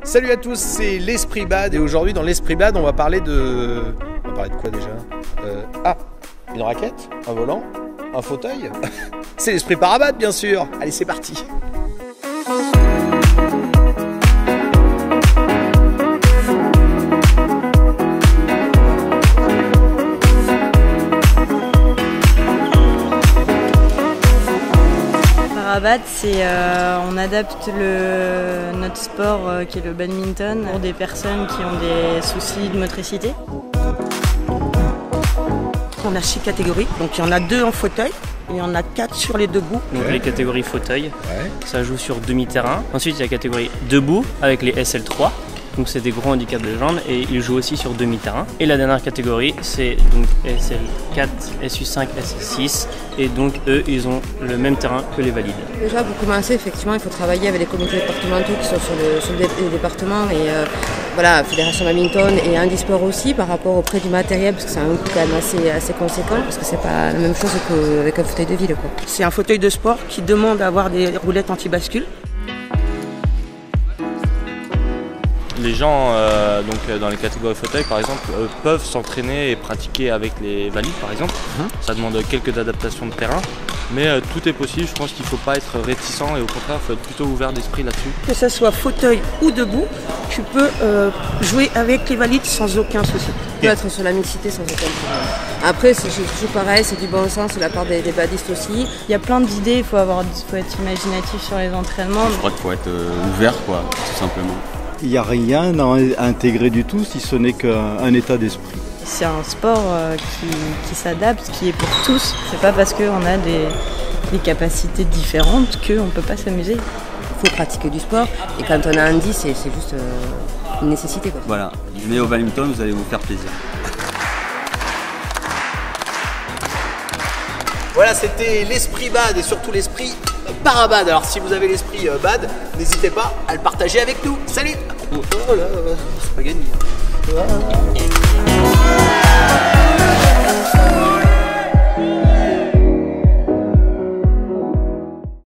Salut à tous, c'est l'Esprit Bad et aujourd'hui dans l'Esprit Bad on va parler de... On va parler de quoi déjà une raquette, un volant, un fauteuil. C'est l'Esprit Parabad bien sûr. Allez c'est parti. Parabad, c'est on adapte notre sport qui est le badminton pour des personnes qui ont des soucis de motricité. On a 6 catégories, donc il y en a 2 en fauteuil, et il y en a 4 sur les debout. Donc les catégories fauteuil, ça joue sur demi-terrain. Ensuite il y a la catégorie debout avec les SL3. Donc c'est des gros handicaps de jambes et ils jouent aussi sur demi-terrain. Et la dernière catégorie c'est donc SL4, SU5, SL6 et donc eux ils ont le même terrain que les valides. Déjà pour commencer effectivement il faut travailler avec les comités départementaux qui sont sur le département et voilà, Fédération Badminton et Handisport aussi par rapport au prix du matériel parce que c'est un coût quand même assez conséquent parce que c'est pas la même chose qu'avec un fauteuil de ville. C'est un fauteuil de sport qui demande à avoir des roulettes anti-bascule. Les gens donc dans les catégories fauteuil par exemple peuvent s'entraîner et pratiquer avec les valides par exemple. Ça demande quelques adaptations de terrain mais tout est possible. Je pense qu'il ne faut pas être réticent et au contraire il faut être plutôt ouvert d'esprit là-dessus. Que ce soit fauteuil ou debout, tu peux jouer avec les valides sans aucun souci. Tu peux être sur la mixité sans aucun problème. Après c'est toujours pareil, c'est du bon sens de la part des badistes aussi. Il y a plein d'idées, il faut être imaginatif sur les entraînements. Je crois qu'il faut être ouvert quoi, tout simplement. Il n'y a rien à intégrer du tout si ce n'est qu'un état d'esprit. C'est un sport qui s'adapte, qui est pour tous. C'est pas parce qu'on a des capacités différentes qu'on ne peut pas s'amuser. Il faut pratiquer du sport et quand on a un 10 c'est juste une nécessité. Voilà, venez au badminton, vous allez vous faire plaisir. Voilà, c'était l'Esprit Bad et surtout l'Esprit Parabad. Alors si vous avez l'Esprit Bad, n'hésitez pas à le partager avec nous. Salut. Oh là, c'est pas gagné.